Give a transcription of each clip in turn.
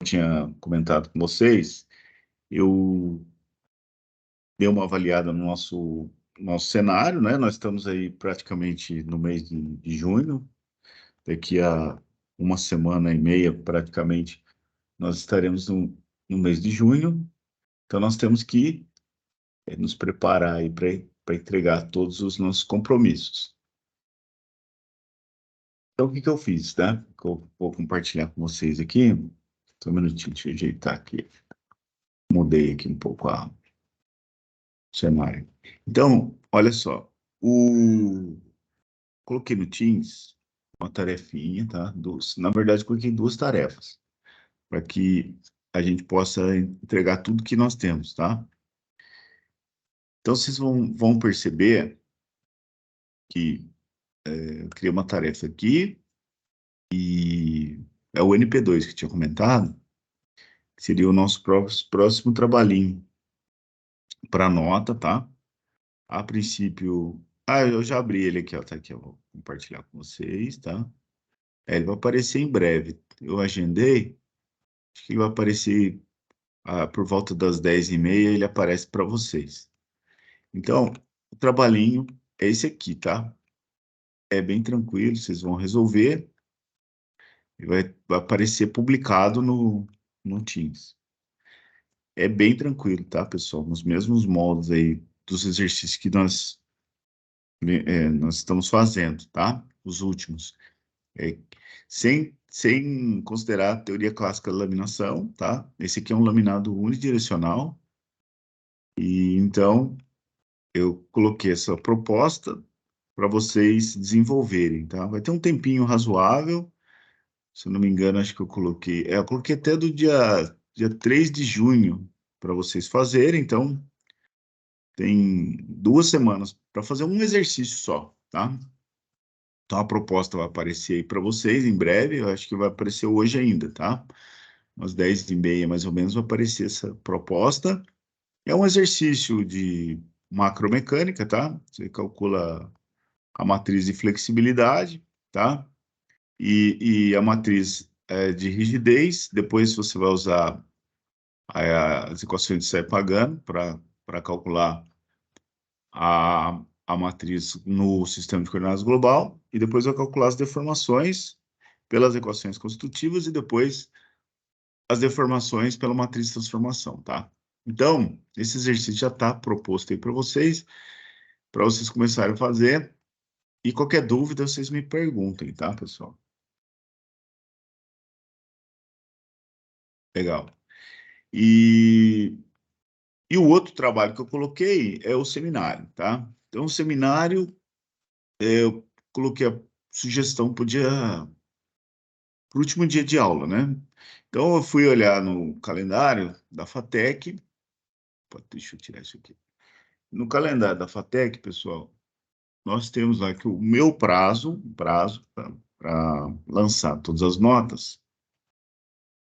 tinha comentado com vocês, eu dei uma avaliada no nosso cenário, né? Nós estamos aí praticamente no mês de junho, daqui a uma semana e meia, praticamente, nós estaremos no mês de junho, então nós temos que nos preparar aí para entregar todos os nossos compromissos. Então, o que que eu fiz, né? Que eu vou compartilhar com vocês aqui. Só um minutinho, deixa eu ajeitar aqui. Mudei aqui um pouco o cenário. Então, olha só. Coloquei no Teams uma tarefinha, tá? Na verdade, coloquei duas tarefas, para que a gente possa entregar tudo que nós temos, tá? Então, vocês vão perceber que eu criei uma tarefa aqui e é o NP2 que tinha comentado, que seria o nosso próximo trabalhinho para nota, tá? A princípio. Ah, eu já abri ele aqui, ó. Tá aqui, eu vou compartilhar com vocês, tá? Ele vai aparecer em breve. Eu agendei, acho que ele vai aparecer por volta das 10h30, ele aparece para vocês. Então, o trabalhinho é esse aqui, tá? É bem tranquilo, vocês vão resolver e vai aparecer publicado no Teams. É bem tranquilo, tá, pessoal? Nos mesmos moldes aí dos exercícios que nós estamos fazendo, tá? Os últimos. É, sem considerar a teoria clássica da laminação, tá? Esse aqui é um laminado unidirecional. E então eu coloquei essa proposta para vocês desenvolverem, tá? Vai ter um tempinho razoável. Se eu não me engano, acho que eu coloquei até do dia 3 de junho para vocês fazerem, então tem 2 semanas para fazer um exercício só, tá? Então a proposta vai aparecer aí para vocês em breve, eu acho que vai aparecer hoje ainda, tá? Umas 10h30 mais ou menos vai aparecer essa proposta. É um exercício de macromecânica, tá? Você calcula a matriz de flexibilidade, tá? E a matriz de rigidez. Depois você vai usar as equações de Saint-Pagano para calcular a matriz no sistema de coordenadas global. E depois vai calcular as deformações pelas equações constitutivas e depois as deformações pela matriz de transformação, tá? Então, esse exercício já está proposto aí para vocês começarem a fazer. E qualquer dúvida, vocês me perguntem, tá, pessoal? Legal. E, e o outro trabalho que eu coloquei é o seminário, tá? Então, o seminário, eu coloquei a sugestão para o último dia de aula, né? Então, eu fui olhar no calendário da FATEC. Deixa eu tirar isso aqui. No calendário da FATEC, pessoal, nós temos lá que o meu prazo para lançar todas as notas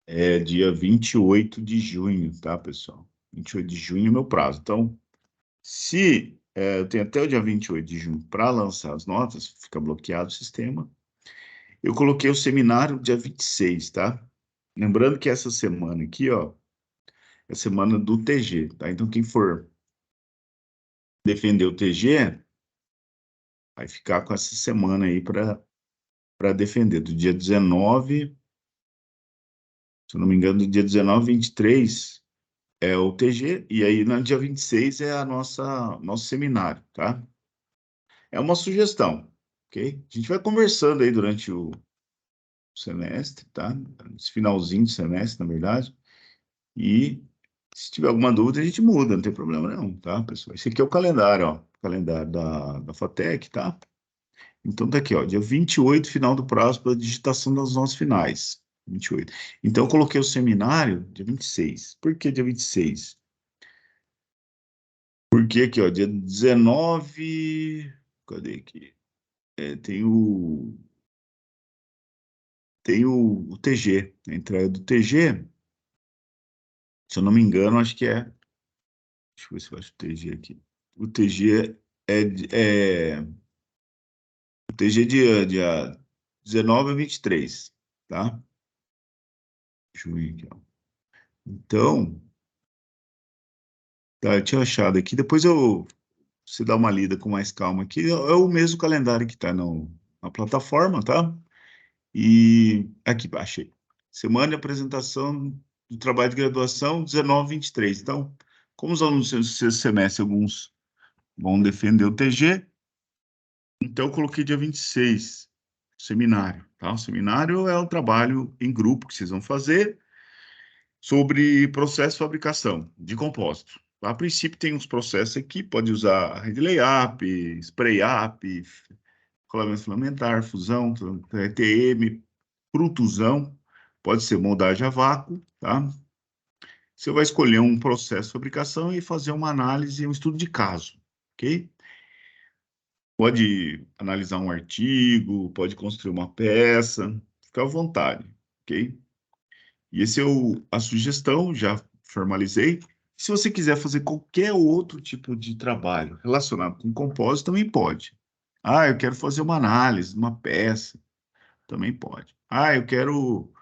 é dia 28 de junho, tá, pessoal? 28 de junho é meu prazo. Então, se eu tenho até o dia 28 de junho para lançar as notas, fica bloqueado o sistema. Eu coloquei o seminário dia 26, tá? Lembrando que essa semana aqui, ó, é a semana do TG, tá? Então, quem for defender o TG, vai ficar com essa semana aí para defender, do dia 19, se eu não me engano, do dia 19, 23 é o TG, e aí no dia 26 é nosso seminário, tá? É uma sugestão, ok? A gente vai conversando aí durante o semestre, tá? Esse finalzinho do semestre, na verdade, e se tiver alguma dúvida, a gente muda, não tem problema nenhum, tá, pessoal? Esse aqui é o calendário, ó, o calendário da FATEC, tá? Então tá aqui, ó, dia 28, final do prazo para digitação das notas finais. 28. Então eu coloquei o seminário dia 26. Por que dia 26? Porque aqui, ó, dia 19. Cadê aqui? Tem o TG. A entrega do TG, se eu não me engano, acho que é. Deixa eu ver se eu acho o TG aqui. O TG o TG dia 19 a 23, tá? Deixa eu ver aqui, ó. Então, tá, eu tinha achado aqui, depois você dá uma lida com mais calma aqui, é o mesmo calendário que está na plataforma, tá? E aqui, achei. Semana de apresentação do trabalho de graduação 19-23. Então, como os alunos do sexto semestre, alguns vão defender o TG, então eu coloquei dia 26, seminário, tá? O seminário é o trabalho em grupo que vocês vão fazer sobre processo de fabricação de compósito. A princípio tem uns processos aqui, pode usar Red Layup, Spray Up, colamento filamentar, fusão, TM, protusão, pode ser moldagem a vácuo, tá? Você vai escolher um processo de fabricação e fazer uma análise, um estudo de caso, ok? Pode analisar um artigo, pode construir uma peça, fica à vontade, ok? E esse é a sugestão, já formalizei. Se você quiser fazer qualquer outro tipo de trabalho relacionado com compósito, também pode. Ah, eu quero fazer uma análise de uma peça, também pode. Ah, eu quero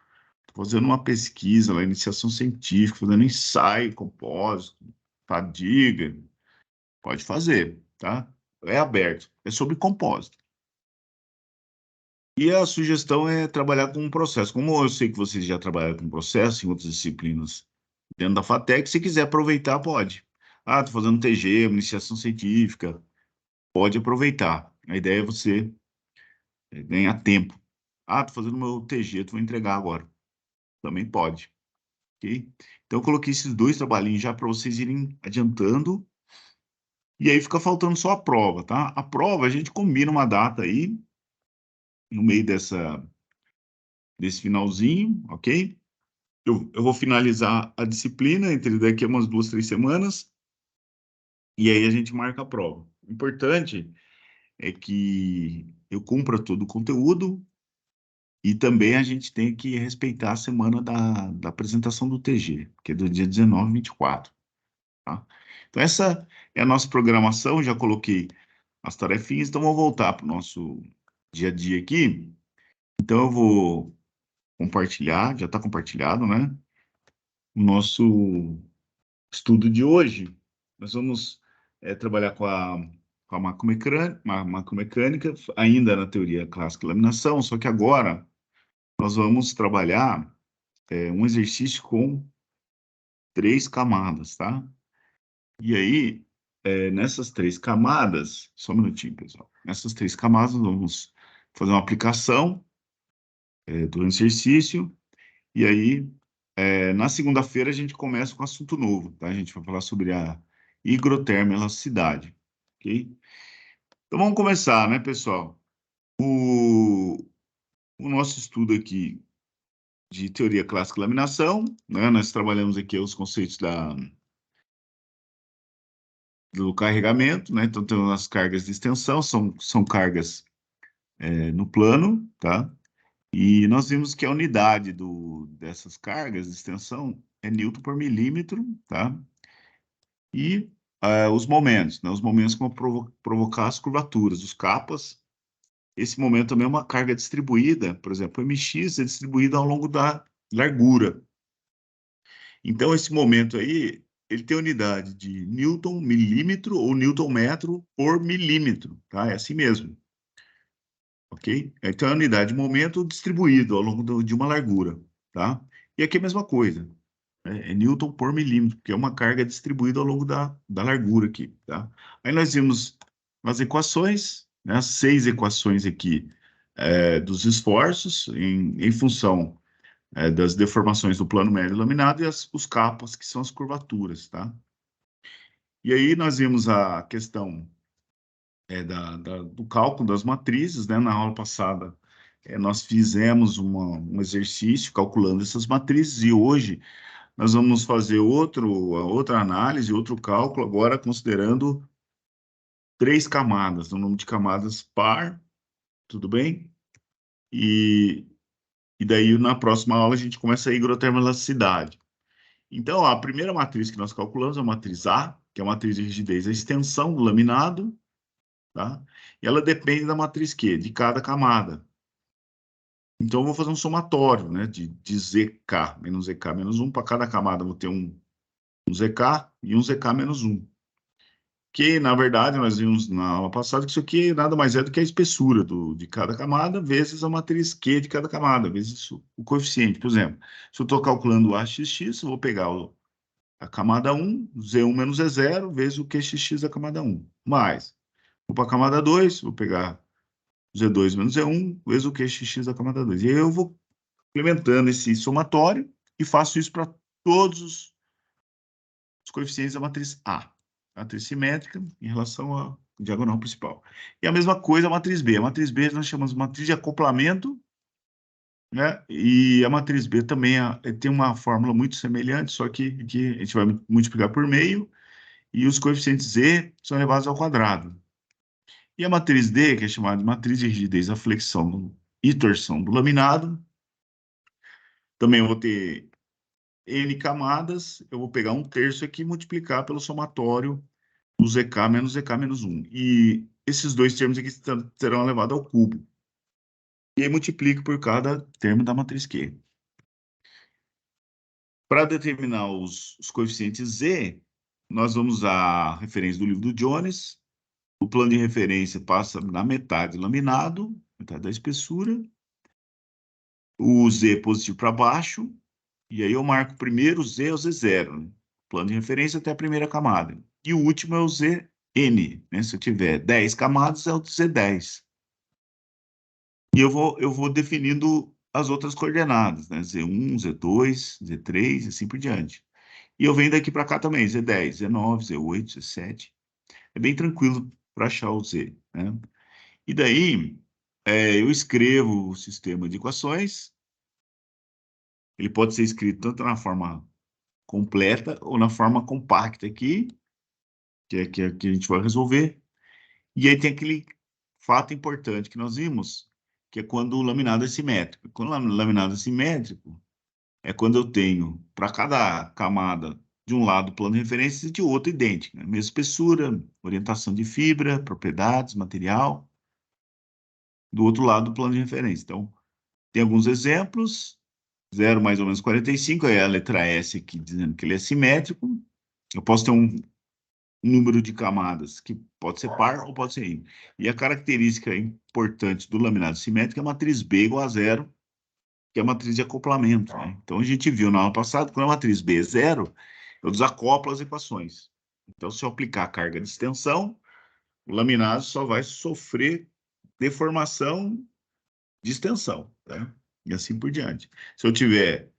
fazendo uma pesquisa, lá, iniciação científica, fazendo ensaio, compósito, fadiga, pode fazer, tá? É aberto, é sobre compósito. E a sugestão é trabalhar com um processo. Como eu sei que vocês já trabalharam com processo em outras disciplinas dentro da FATEC, se quiser aproveitar, pode. Ah, estou fazendo TG, iniciação científica, pode aproveitar. A ideia é você ganhar tempo. Ah, estou fazendo meu TG, vou entregar agora. Também pode. Ok? Então, eu coloquei esses dois trabalhinhos já para vocês irem adiantando. E aí fica faltando só a prova, tá? A prova, a gente combina uma data aí, no meio desse finalzinho, ok? Eu vou finalizar a disciplina entre daqui a umas 2, 3 semanas, e aí a gente marca a prova. O importante é que eu cumpra todo o conteúdo e também a gente tem que respeitar a semana da apresentação do TG, que é do dia 19 e 24. Tá? Então, essa é a nossa programação. Já coloquei as tarefinhas, então vamos voltar para o nosso dia a dia aqui. Então, eu vou compartilhar, já está compartilhado, né? O nosso estudo de hoje. Nós vamos trabalhar com a macromecânica, ainda na teoria clássica de laminação, só que agora nós vamos trabalhar um exercício com 3 camadas, tá? E aí, nessas 3 camadas, só um minutinho, pessoal. Nessas 3 camadas, nós vamos fazer uma aplicação do exercício, e aí, na segunda-feira, a gente começa com assunto novo, tá? A gente vai falar sobre a higrotermoelasticidade, ok? Então, vamos começar, né, pessoal? O nosso estudo aqui de teoria clássica de laminação, né? Nós trabalhamos aqui os conceitos do carregamento, né? Então, temos as cargas de extensão, são cargas no plano, tá? E nós vimos que a unidade dessas cargas de extensão é Newton por milímetro, tá? E os momentos, né? Os momentos que vão provocar as curvaturas, os capas. Esse momento também é uma carga distribuída, por exemplo, o MX é distribuído ao longo da largura. Então, esse momento aí, ele tem unidade de Newton milímetro ou Newton metro por milímetro, tá? É assim mesmo. Ok? Então, é a unidade de momento distribuído ao longo de uma largura, tá? E aqui é a mesma coisa, né? É Newton por milímetro, porque é uma carga distribuída ao longo da largura aqui, tá? Aí nós vimos as equações, né? As 6 equações aqui dos esforços em função das deformações do plano médio laminado e os capas, que são as curvaturas, tá? E aí nós vimos a questão do cálculo das matrizes, né? Na aula passada, nós fizemos um exercício calculando essas matrizes e hoje nós vamos fazer outra análise, outro cálculo, agora considerando 3 camadas, o número de camadas par, tudo bem? E daí na próxima aula a gente começa a higrotermoelasticidade. Então, a primeira matriz que nós calculamos é a matriz A, que é a matriz de rigidez, a extensão do laminado, tá? E ela depende da matriz Q, de cada camada. Então, eu vou fazer um somatório, né, de ZK menos ZK menos 1. Para cada camada, eu vou ter um ZK e um ZK menos 1. Que, na verdade, nós vimos na aula passada que isso aqui nada mais é do que a espessura de cada camada vezes a matriz Q de cada camada, vezes o coeficiente. Por exemplo, se eu estou calculando o AXX, eu vou pegar a camada 1, Z1 menos Z0, vezes o QXX da camada 1. Mais, vou para a camada 2, vou pegar Z2 menos Z1, vezes o QXX da camada 2. E aí eu vou implementando esse somatório e faço isso para todos os coeficientes da matriz A. A matriz simétrica em relação à diagonal principal. E a mesma coisa a matriz B. A matriz B nós chamamos de matriz de acoplamento, né? E a matriz B também tem uma fórmula muito semelhante, só que aqui a gente vai multiplicar por meio, e os coeficientes Z são elevados ao quadrado. E a matriz D, que é chamada de matriz de rigidez da flexão e torção do laminado, também eu vou ter N camadas, eu vou pegar um terço aqui e multiplicar pelo somatório o ZK menos ZK menos 1. E esses dois termos aqui serão elevados ao cubo. E aí multiplico por cada termo da matriz Q. Para determinar os coeficientes Z, nós vamos usar a referência do livro do Jones. O plano de referência passa na metade laminado, metade da espessura. O Z positivo para baixo. E aí eu marco primeiro o Z é o Z0, né? Plano de referência até a primeira camada. E o último é o ZN, né? Se eu tiver 10 camadas, é o Z10. E eu vou definindo as outras coordenadas, né? Z1, Z2, Z3 e assim por diante. E eu venho daqui para cá também, Z10, Z9, Z8, Z7. É bem tranquilo para achar o Z, né? E daí, eu escrevo o sistema de equações. Ele pode ser escrito tanto na forma completa ou na forma compacta aqui, que a gente vai resolver. E aí tem aquele fato importante que nós vimos, que é quando o laminado é simétrico. Quando o laminado é simétrico, é quando eu tenho, para cada camada, de um lado plano de referência e de outro idêntico, né? Mesma espessura, orientação de fibra, propriedades, material. Do outro lado, plano de referência. Então, tem alguns exemplos. 0 mais ou menos 45, é a letra S aqui dizendo que ele é simétrico. Eu posso ter um número de camadas que pode ser par ou pode ser ímpar. E a característica importante do laminado simétrico é a matriz B igual a zero, que é a matriz de acoplamento, né? Então, a gente viu na aula passada, quando a matriz B é zero, eu desacoplo as equações. Então, se eu aplicar a carga de extensão, o laminado só vai sofrer deformação de extensão, né? E assim por diante. Se eu tiver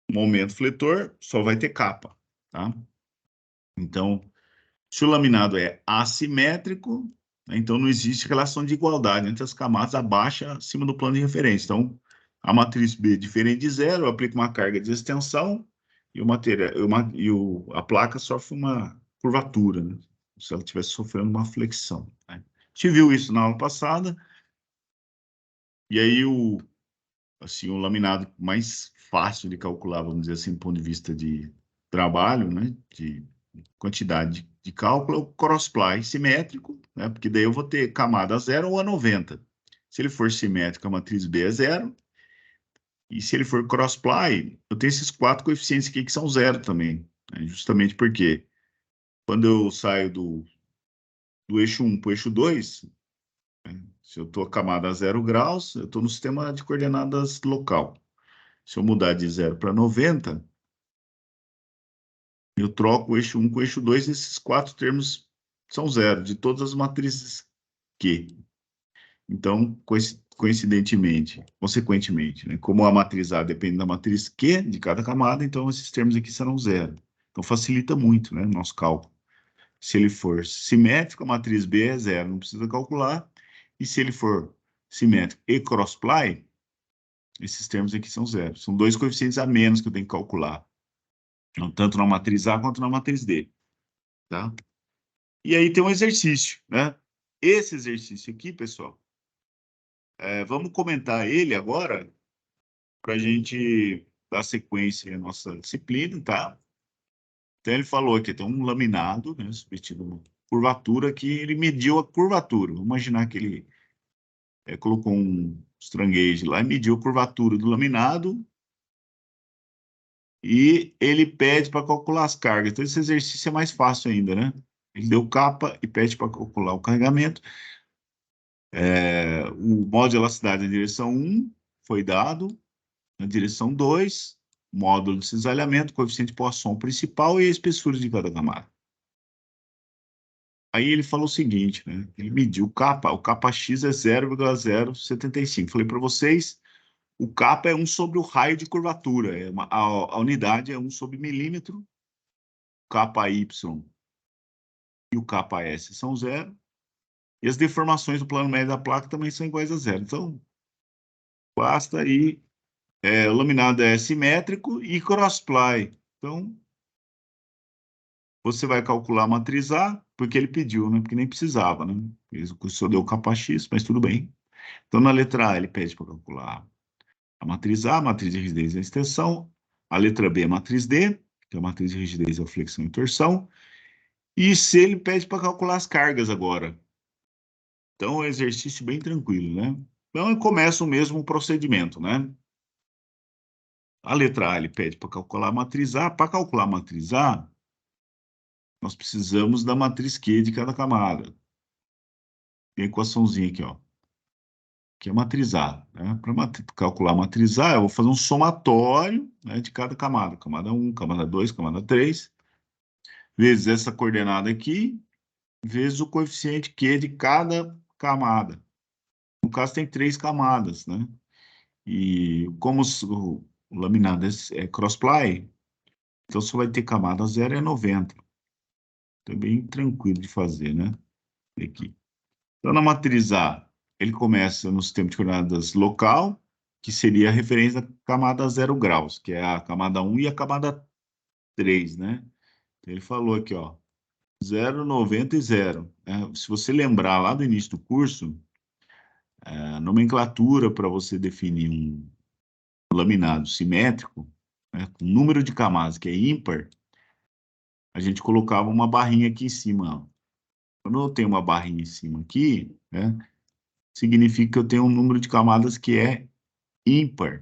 momento fletor, só vai ter capa, tá? Então, se o laminado é assimétrico, né, então não existe relação de igualdade entre as camadas abaixo e acima do plano de referência. Então, a matriz B diferente de zero, eu aplico uma carga de extensão e, a placa sofre uma curvatura, né? Se ela estivesse sofrendo uma flexão, né? A gente viu isso na aula passada, e aí assim, o laminado mais fácil de calcular, vamos dizer assim, do ponto de vista de trabalho, né, de quantidade de cálculo, é o crossply simétrico, né, porque daí eu vou ter camada 0 ou a 90. Se ele for simétrico, a matriz B é zero, e se ele for crossply, eu tenho esses quatro coeficientes aqui que são zero também, né, justamente porque quando eu saio do eixo 1 para o eixo 2, né, se eu estou a camada a 0 graus, eu estou no sistema de coordenadas local. Se eu mudar de 0 para 90, eu troco o eixo 1 com o eixo 2, esses quatro termos são zero, de todas as matrizes Q. Então, consequentemente, né, como a matriz A depende da matriz Q de cada camada, então esses termos aqui serão zero. Então, facilita muito, né, o nosso cálculo. Se ele for simétrico, a matriz B é zero, não precisa calcular. E se ele for simétrico e crossply, esses termos aqui são zero. São dois coeficientes a menos que eu tenho que calcular, tanto na matriz A quanto na matriz D, tá? E aí tem um exercício, né? Esse exercício aqui, pessoal, vamos comentar ele agora para a gente dar sequência à nossa disciplina, tá? Então ele falou aqui, tem um laminado, né, submetido a uma curvatura que ele mediu a curvatura. Vamos imaginar que ele colocou um strain gauge lá e mediu a curvatura do laminado e ele pede para calcular as cargas. Então, esse exercício é mais fácil ainda, né? Ele deu capa e pede para calcular o carregamento. O modo de elasticidade na direção 1 foi dado, na direção 2, módulo de cisalhamento, coeficiente Poisson principal e a espessura de cada camada. Aí ele falou o seguinte, né? Ele mediu o capa X é 0,075. Falei para vocês, o capa é 1 sobre o raio de curvatura, a unidade é 1 sobre milímetro, o capa Y e o capa S são 0, e as deformações do plano médio da placa também são iguais a 0. Então, basta aí, o laminado é simétrico e cross-ply. Então, você vai calcular a matriz A, porque ele pediu, né? Porque nem precisava, né? Ele só deu o capa X, mas tudo bem. Então, na letra A, ele pede para calcular a matriz A, a matriz de rigidez e a extensão. A letra B, a matriz D, que é a matriz de rigidez, a flexão e torção. E C, ele pede para calcular as cargas agora. Então, é um exercício bem tranquilo, né? Então, começa o mesmo procedimento, né? A letra A, ele pede para calcular a matriz A. Para calcular a matriz A, nós precisamos da matriz Q de cada camada. Tem a equaçãozinha aqui, ó, que é matriz A. Né? Para calcular a matriz A, eu vou fazer um somatório, né, de cada camada. Camada 1, camada 2, camada 3, vezes essa coordenada aqui, vezes o coeficiente Q de cada camada. No caso, tem 3 camadas, né? E como o laminado é cross-ply, então só vai ter camada 0 é 90. Então é bem tranquilo de fazer, né? Aqui. Então, na matriz A, ele começa no sistema de coordenadas local, que seria a referência da camada 0 graus, que é a camada 1 e a camada 3, né? Então, ele falou aqui, ó, 0, 90 e 0. Se você lembrar lá do início do curso, a nomenclatura para você definir um laminado simétrico, né, com número de camadas que é ímpar, a gente colocava uma barrinha aqui em cima, ó. Quando eu tenho uma barrinha em cima aqui, né, significa que eu tenho um número de camadas que é ímpar,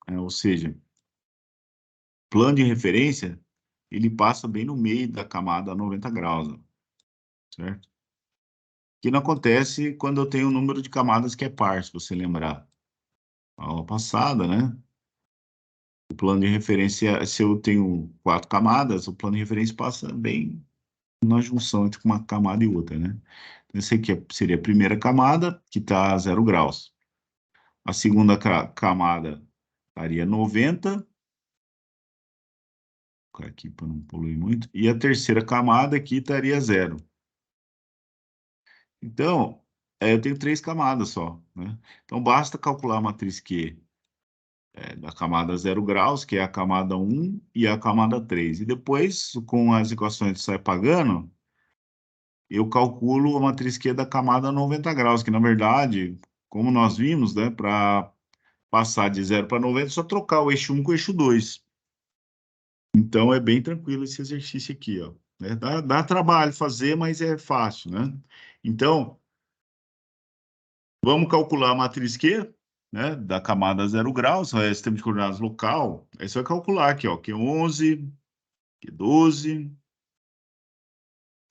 né? Ou seja, plano de referência, ele passa bem no meio da camada a 90 graus, ó, certo? Que não acontece quando eu tenho um número de camadas que é par, se você lembrar. A aula passada, né? O plano de referência, se eu tenho 4 camadas, o plano de referência passa bem na junção entre uma camada e outra, né? Então, esse aqui seria a primeira camada, que está a 0 graus. A segunda camada estaria 90, aqui para não poluir muito, e a terceira camada aqui estaria 0. Então, eu tenho 3 camadas só, né? Então, basta calcular a matriz Q da camada 0 graus, que é a camada 1, e a camada 3. E depois, com as equações de sai pagando, eu calculo a matriz Q da camada 90 graus, que na verdade, como nós vimos, né, para passar de 0 para 90, é só trocar o eixo 1 com o eixo 2. Então, é bem tranquilo esse exercício aqui, ó. Dá trabalho fazer, mas é fácil, né? Então, vamos calcular a matriz Q, né, da camada 0 graus, é sistema de coordenadas local. Aí você vai calcular aqui, ó, Q11, Q12,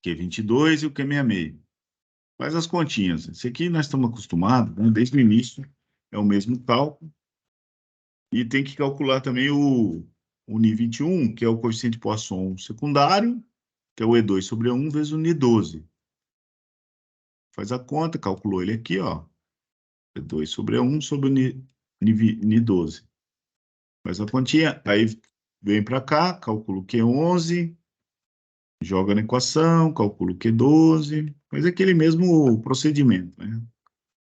Q22 e o Q66. Faz as continhas. Esse aqui nós estamos acostumados, né, desde o início, é o mesmo cálculo. E tem que calcular também o Ni21, que é o coeficiente Poisson secundário, que é o E2 sobre E1 vezes o Ni12. Faz a conta, calculou ele aqui, ó. E2 sobre E1 sobre o Ni12. Faz a continha, aí vem para cá, calcula o Q11, joga na equação, calcula o Q12, faz aquele mesmo procedimento, né?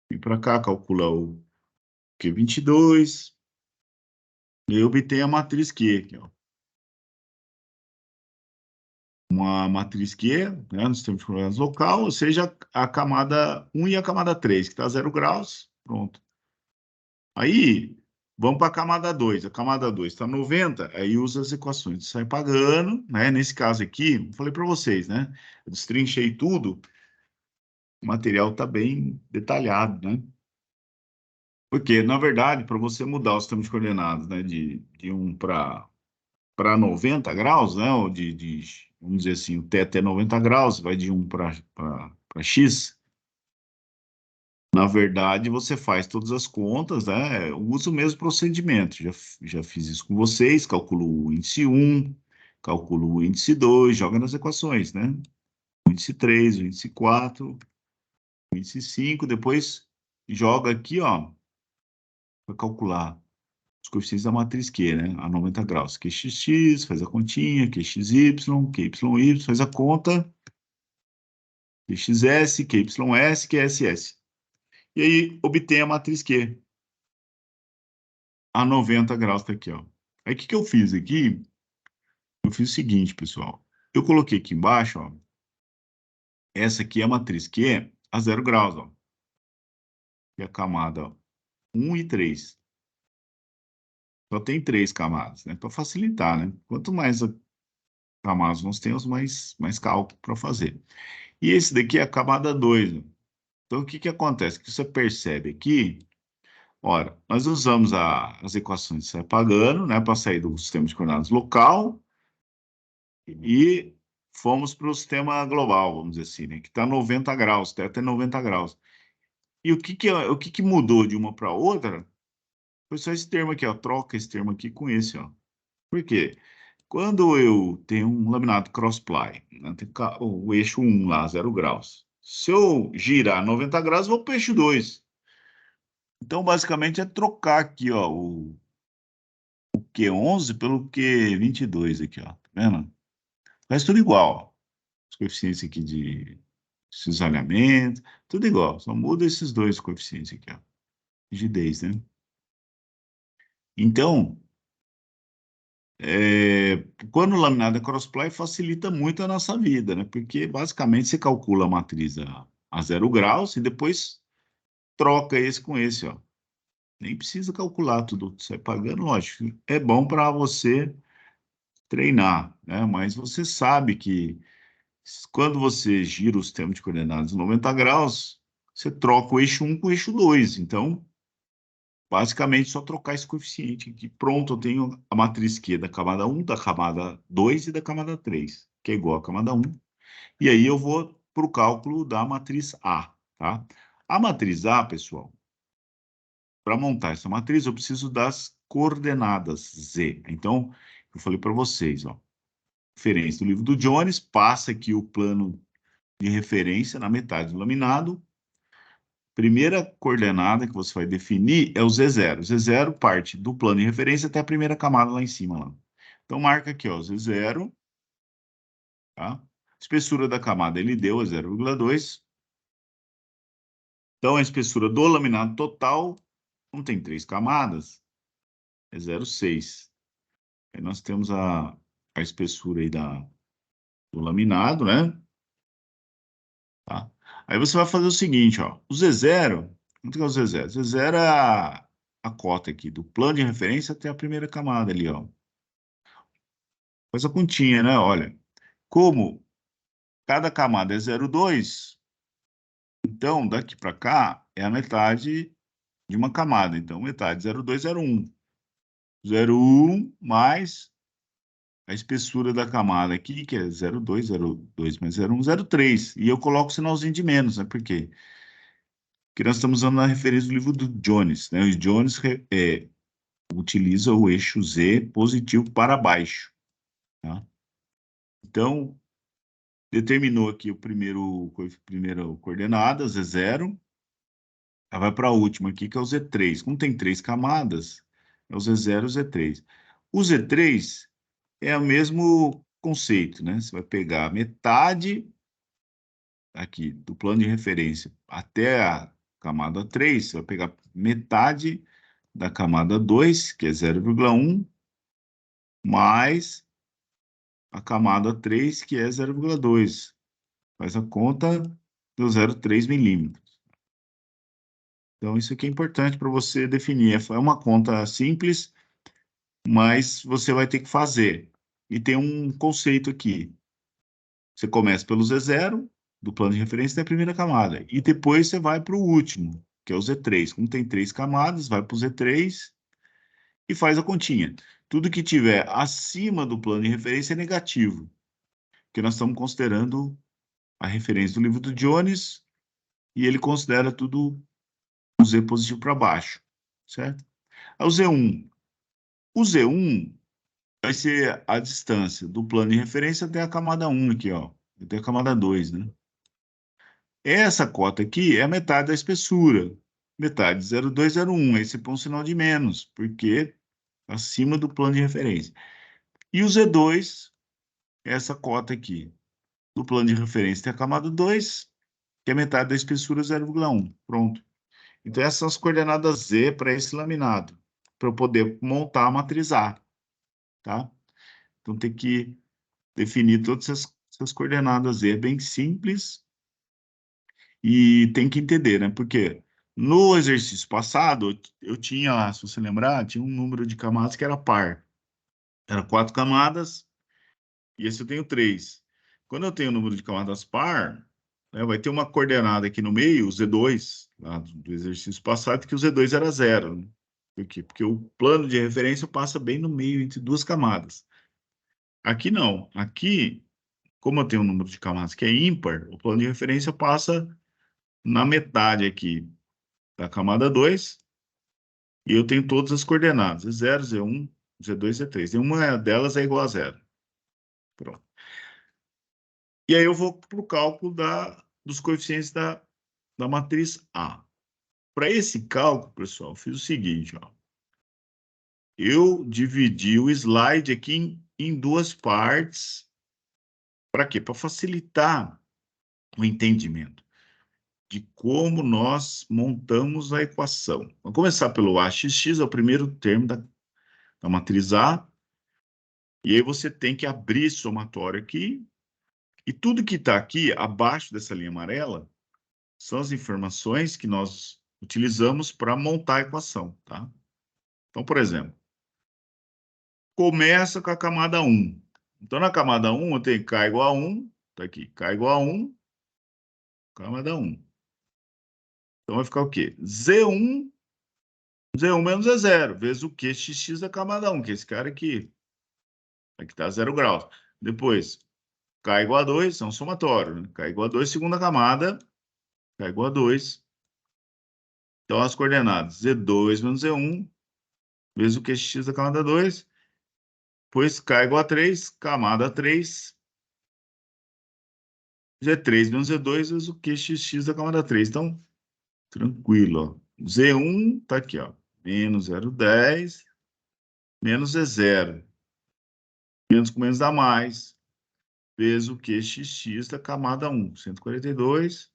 Vem para cá, calcula o Q22, e obtém a matriz Q aqui, ó. Uma matriz Q, né, no sistema de coordenadas local, ou seja, a camada 1 e a camada 3, que está a 0 graus, pronto. Aí, vamos para a camada 2. A camada 2 está 90, aí usa as equações, sai pagando, né? Nesse caso aqui, eu falei para vocês, né? Eu destrinchei tudo, o material está bem detalhado, né? Porque, na verdade, para você mudar o sistema de coordenadas, né, de 1 para 90 graus, né, ou vamos dizer assim, o teto é 90 graus, vai de 1 para x, na verdade, você faz todas as contas, né, usa o mesmo procedimento. Já fiz isso com vocês, calculo o índice 1, calculo o índice 2, joga nas equações, né? O índice 3, o índice 4, o índice 5, depois joga aqui, ó, para calcular os coeficientes da matriz Q, né? A 90 graus. QXX, faz a continha, QXY, QYY, faz a conta, QXS, QYS, QSS. E aí obtém a matriz Q. A 90 graus está aqui, ó. Aí o que eu fiz aqui? Eu fiz o seguinte, pessoal. Eu coloquei aqui embaixo, ó. Essa aqui é a matriz Q a 0 graus, ó. E a camada 1 e 3. Só tem 3 camadas, né? Para facilitar, né? Quanto mais camadas nós temos, mais cálculo para fazer. E esse daqui é a camada 2. Ó. Então, o que que acontece? Que você percebe aqui, ora, nós usamos as equações de sair pagando, né? Para sair do sistema de coordenadas local e fomos para o sistema global, vamos dizer assim, né? Que está 90 graus, teto é 90 graus. E o que que mudou de uma para outra? Foi só esse termo aqui, ó. Troca esse termo aqui com esse, ó. Por quê? Quando eu tenho um laminado cross-ply, né, tem o eixo 1 lá, 0 graus. Se eu girar 90 graus, eu vou para o eixo 2. Então, basicamente, é trocar aqui, ó, o Q11 pelo Q22 aqui, ó. Tá vendo? Faz tudo igual, ó. Os coeficientes aqui de cisalhamento, tudo igual. Só muda esses dois coeficientes aqui, ó. Rigidez, né? Então, quando o laminado é crossply, facilita muito a nossa vida, né? Porque basicamente você calcula a matriz a 0 graus e depois troca esse com esse, ó. Nem precisa calcular tudo, você vai pagando, lógico. É bom para você treinar, né? Mas você sabe que quando você gira o sistema de coordenadas 90 graus, você troca o eixo 1 com o eixo 2. Então, basicamente, só trocar esse coeficiente aqui. Pronto, eu tenho a matriz Q da camada 1, da camada 2 e da camada 3, que é igual à camada 1. E aí eu vou para o cálculo da matriz A, tá? A matriz A, pessoal, para montar essa matriz, eu preciso das coordenadas Z. Então, eu falei para vocês, ó, referência do livro do Jones, passa aqui o plano de referência na metade do laminado. Primeira coordenada que você vai definir é o Z0. O Z0 parte do plano de referência até a primeira camada lá em cima. Lá. Então, marca aqui, ó, Z0, tá? Espessura da camada ele deu é 0,2. Então, a espessura do laminado total, não tem 3 camadas, é 0,6. Aí nós temos a espessura aí do laminado, né? Tá? Aí você vai fazer o seguinte, ó. O Z0, quanto que é o Z0? Z0 é a cota aqui, do plano de referência até a primeira camada ali, ó. Faz a continha, né? Olha, como cada camada é 0,2, então daqui para cá é a metade de uma camada. Então, metade 0,2, 0,1. 0,1 mais a espessura da camada aqui, que é 0,2, 0,2 mais 0,1, 0,3. E eu coloco o sinalzinho de menos, né? Por quê? Porque nós estamos usando a referência do livro do Jones, né? O Jones utiliza o eixo Z positivo para baixo, tá? Então, determinou aqui o primeiro coordenada, Z0, ela vai para a última aqui, que é o Z3. Como tem 3 camadas, é o Z0 e o Z3. O Z3 é o mesmo conceito, né? Você vai pegar a metade aqui do plano de referência até a camada 3, você vai pegar metade da camada 2, que é 0,1, mais a camada 3, que é 0,2. Faz a conta do 0,3 milímetros. Então, isso aqui é importante para você definir. É uma conta simples, mas você vai ter que fazer. E tem um conceito aqui. Você começa pelo Z0, do plano de referência da primeira camada, e depois você vai para o último. que é o Z3. Como tem 3 camadas, vai para o Z3 e faz a continha. Tudo que tiver acima do plano de referência é negativo, porque nós estamos considerando a referência do livro do Jones e ele considera tudo o Z positivo para baixo, certo? Aí o Z1. O Z1 vai ser a distância do plano de referência até a camada 1 aqui, ó. Até a camada 2, né? Essa cota aqui é a metade da espessura. Metade, 0,2, 0,1. Aí você põe um sinal de menos, porque acima do plano de referência. E o Z2 é essa cota aqui. Do plano de referência tem a camada 2, que é metade da espessura, 0,1. Pronto. Então, essas são as coordenadas Z para esse laminado, para eu poder montar a matriz A, tá? Então, tem que definir todas essas coordenadas Z. É bem simples e tem que entender, né? Porque no exercício passado, eu tinha lá, se você lembrar, tinha um número de camadas que era par. Era 4 camadas, e esse eu tenho 3. Quando eu tenho o número de camadas par, né, vai ter uma coordenada aqui no meio, o Z2, lá do exercício passado, que o Z2 era 0. Né? Por quê? Porque o plano de referência passa bem no meio, entre duas camadas. Aqui não. Aqui, como eu tenho um número de camadas que é ímpar, o plano de referência passa na metade aqui da camada 2, e eu tenho todas as coordenadas, Z0, Z1, Z2, Z3. E uma delas é igual a 0. Pronto. E aí eu vou para o cálculo dos coeficientes da matriz A. Para esse cálculo, pessoal, eu fiz o seguinte, ó. Eu dividi o slide aqui em duas partes. Para quê? Para facilitar o entendimento de como nós montamos a equação. Vamos começar pelo AXX, é o primeiro termo da matriz A. E aí você tem que abrir somatório aqui. E tudo que está aqui, abaixo dessa linha amarela, são as informações que nós utilizamos para montar a equação, tá? Então, por exemplo, começa com a camada 1. Então, na camada 1, eu tenho K igual a 1, tá aqui, K igual a 1, camada 1. Então, vai ficar o quê? Z1 menos Z0, vezes o QXX da camada 1, que é esse cara aqui. Aqui está 0 graus. Depois, K igual a 2, é um somatório, né? K igual a 2, segunda camada, K igual a 2. Então, as coordenadas Z2 menos Z1, vezes o QX da camada 2. Depois, K igual a 3, camada 3, Z3 menos Z2 vezes o QXX da camada 3. Então, tranquilo, ó. Z1 tá aqui, ó. Menos 0,10, menos Z0. Menos com menos dá mais, vezes o QXX da camada 1. 142,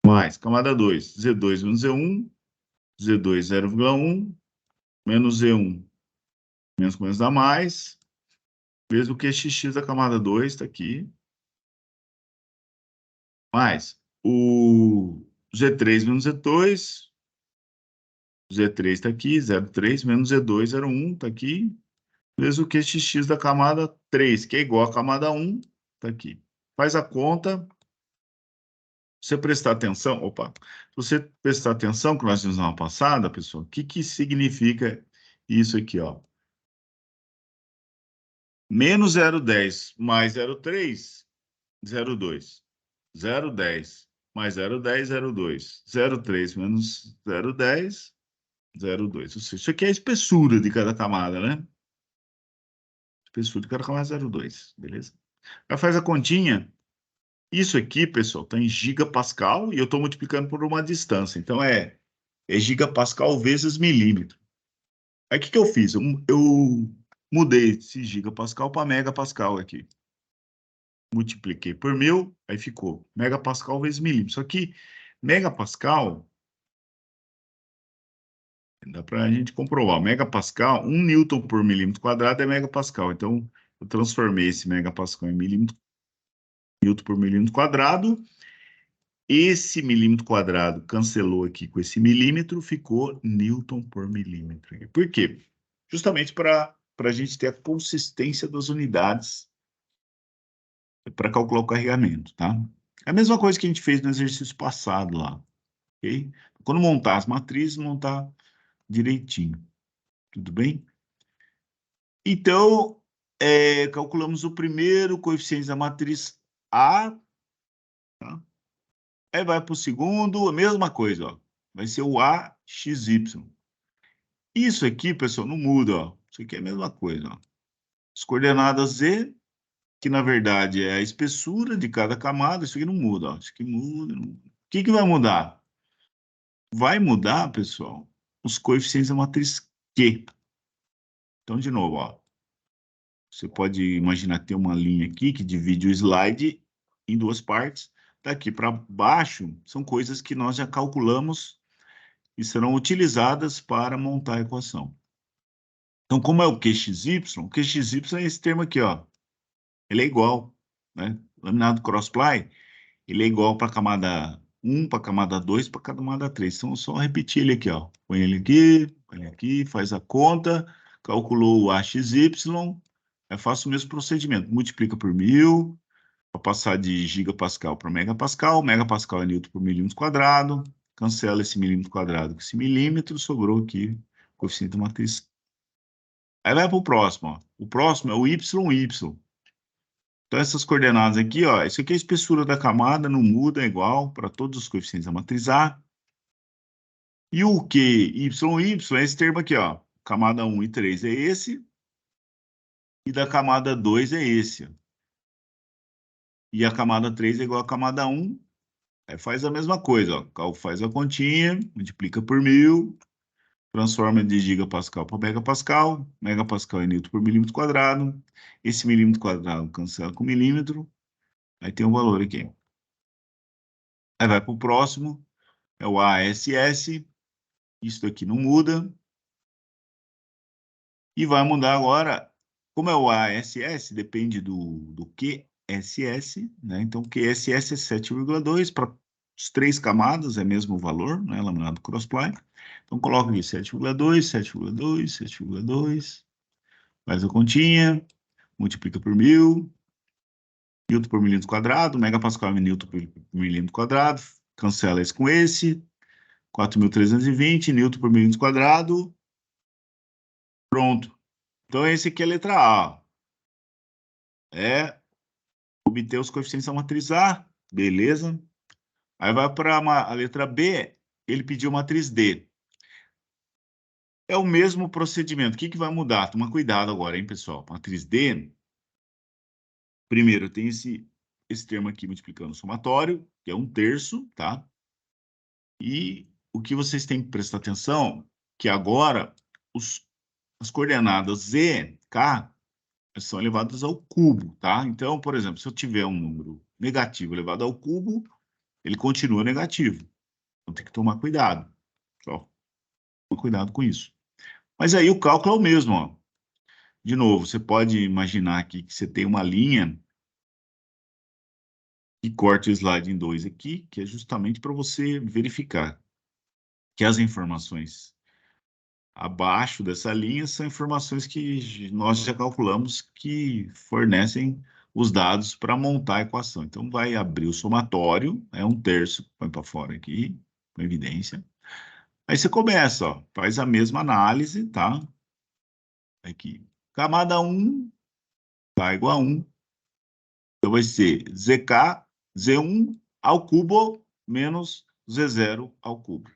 mais camada 2. Z2 menos Z1, Z2 0,1, menos Z1. Menos com menos dá mais, vezes o QXX da camada 2, tá aqui. Mais o Z3 menos Z2, Z3 está aqui, 0,3 menos Z2, 0,1 está aqui, vezes o QXX da camada 3, que é igual à camada 1, está aqui. Faz a conta. Se você prestar atenção, se você prestar atenção, que nós vimos na aula passada, pessoal, o que significa isso aqui, ó? Menos 0,10 mais 0,3, 0,2. 0,10 mais 0,10, 0,2. 0,3 menos 0,10, 0,2. Ou seja, isso aqui é a espessura de cada camada, né? Espessura de cada camada é 0,2, beleza? Aí faz a continha. Isso aqui, pessoal, está em gigapascal e eu estou multiplicando por uma distância. Então, é gigapascal vezes milímetro. Aí, o que eu fiz? Eu mudei esse gigapascal para megapascal aqui. Multipliquei por 1000, aí ficou megapascal vezes milímetro. Só que megapascal, dá para a gente comprovar. Megapascal, 1 newton por milímetro quadrado é megapascal. Então, eu transformei esse megapascal em newton por milímetro quadrado. Esse milímetro quadrado cancelou aqui com esse milímetro, ficou newton por milímetro. Por quê? Justamente para a gente ter a consistência das unidades para calcular o carregamento, tá? É a mesma coisa que a gente fez no exercício passado lá, ok? Quando montar as matrizes, montar direitinho. Tudo bem? Então, calculamos o primeiro coeficiente da matriz A, tá? Aí vai para o segundo, a mesma coisa, ó. Vai ser o AXY. Isso aqui, pessoal, não muda, ó. Isso aqui é a mesma coisa, ó. As coordenadas Z, que na verdade é a espessura de cada camada, isso aqui não muda, ó. Isso aqui muda. O que que vai mudar? Vai mudar, pessoal, os coeficientes da matriz Q. Então, de novo, ó. Você pode imaginar que tem uma linha aqui que divide o slide em duas partes. Daqui para baixo são coisas que nós já calculamos e serão utilizadas para montar a equação. Então, como é o QXY? O QXY é esse termo aqui, ó. Ele é igual, né? Laminado cross-ply, ele é igual para a camada 1, para a camada 2, para a camada 3. Então, é só repetir ele aqui, ó. Põe ele aqui, faz a conta, calculou o AXY, aí faço o mesmo procedimento. Multiplica por 1000, para passar de gigapascal para megapascal. Megapascal é newton por milímetro quadrado. Cancela esse milímetro quadrado com esse milímetro, sobrou aqui o coeficiente da matriz. Aí vai para o próximo, ó. O próximo é o YY. Então, essas coordenadas aqui, ó, isso aqui é a espessura da camada, não muda, é igual para todos os coeficientes da matriz A. E o QYY é esse termo aqui, ó. Camada 1 e 3 é esse. E da camada 2 é esse. E a camada 3 é igual à camada 1. Aí faz a mesma coisa, ó. Faz a continha, multiplica por 1000, transforma de gigapascal para megapascal. Megapascal é newton por milímetro quadrado. Esse milímetro quadrado cancela com milímetro. Aí tem um valor aqui. Aí vai para o próximo, é o ASS. Isso daqui não muda. E vai mudar agora, como é o ASS, depende do QSS, né? Então, QSS é 7,2 para as três camadas, é mesmo valor, né? Laminado crossply. Então, coloca aqui 7,2, 7,2, 7,2. Faz a continha, multiplica por 1000, newton por milímetro quadrado, megapascal é newton por milímetro quadrado, cancela esse com esse, 4.320, newton por milímetro quadrado, pronto. Então, esse aqui é a letra A. É obter os coeficientes da matriz A, beleza. Aí vai para a letra B, ele pediu matriz D. É o mesmo procedimento. O que que vai mudar? Toma cuidado agora, hein, pessoal. Matriz D, primeiro tem esse termo aqui multiplicando o somatório, que é 1/3, tá? E o que vocês têm que prestar atenção, que agora as coordenadas Z, K, são elevadas ao cubo, tá? Então, por exemplo, se eu tiver um número negativo elevado ao cubo, ele continua negativo. Então tem que tomar cuidado. Só tomar cuidado com isso. Mas aí o cálculo é o mesmo, ó. De novo, você pode imaginar aqui que você tem uma linha que corta o slide em dois aqui, que é justamente para você verificar que as informações abaixo dessa linha são informações que nós já calculamos que fornecem os dados para montar a equação. Então, vai abrir o somatório, é 1/3, põe para fora aqui, com evidência. Aí você começa, ó, faz a mesma análise, tá? Aqui. Camada 1 tá igual a 1. Então vai ser ZK, Z1 ao cubo menos Z0 ao cubo.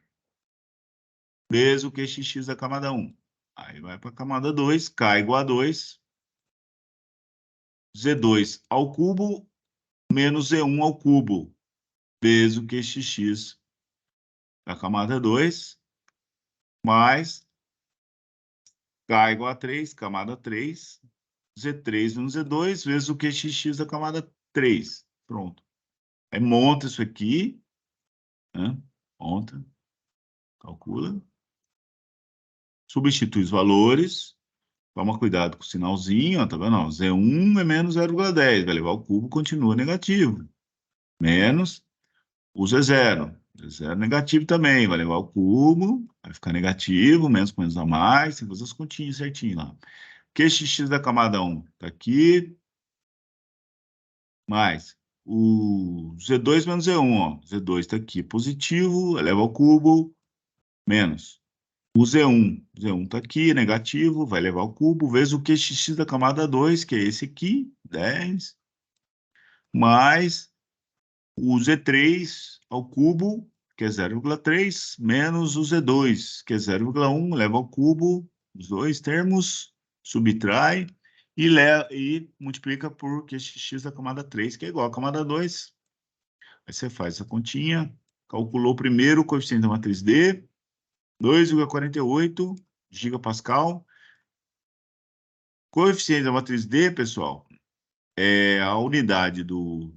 Vezes o QXX da camada 1. Aí vai para a camada 2, K igual a 2. Z2 ao cubo menos Z1 ao cubo. Vezes o QXX da camada 2. Mais K igual a 3, camada 3. Z3 menos Z2 vezes o QXX da camada 3. Pronto. Aí monta isso aqui, né? Monta, calcula. Substitui os valores. Toma cuidado com o sinalzinho, ó, tá vendo? Ó, Z1 é menos 0,10, vai levar o cubo, continua negativo. Menos o Z0. Z0 negativo também, vai levar o cubo, vai ficar negativo, menos com menos a mais, tem que fazer as continhas certinho lá. QXX da camada 1 tá aqui, mais o Z2 menos Z1, ó. Z2 tá aqui positivo, eleva ao cubo, menos o Z1. Z1 está aqui, negativo, vai levar ao cubo, vezes o QXX da camada 2, que é esse aqui, 10, mais o Z3 ao cubo, que é 0,3, menos o Z2, que é 0,1, leva ao cubo os dois termos, subtrai e multiplica por QXX da camada 3, que é igual à camada 2. Aí você faz essa continha, calculou primeiro o coeficiente da matriz D, 2,48 gigapascal. Coeficiente da matriz D, pessoal, é a unidade do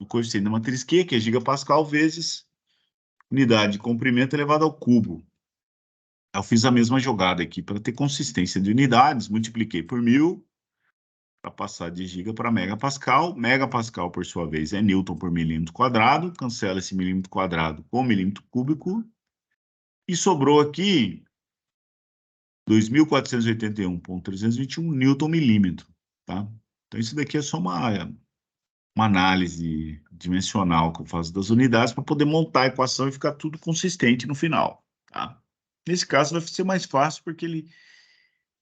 coeficiente da matriz Q, que é gigapascal, vezes unidade de comprimento elevado ao cubo. Eu fiz a mesma jogada aqui para ter consistência de unidades, multipliquei por 1000 para passar de giga para megapascal. Megapascal, por sua vez, é newton por milímetro quadrado, cancela esse milímetro quadrado com milímetro cúbico, e sobrou aqui 2.481,321 newton milímetro, tá? Então, isso daqui é só uma análise dimensional que eu faço das unidades para poder montar a equação e ficar tudo consistente no final, tá? Nesse caso vai ser mais fácil porque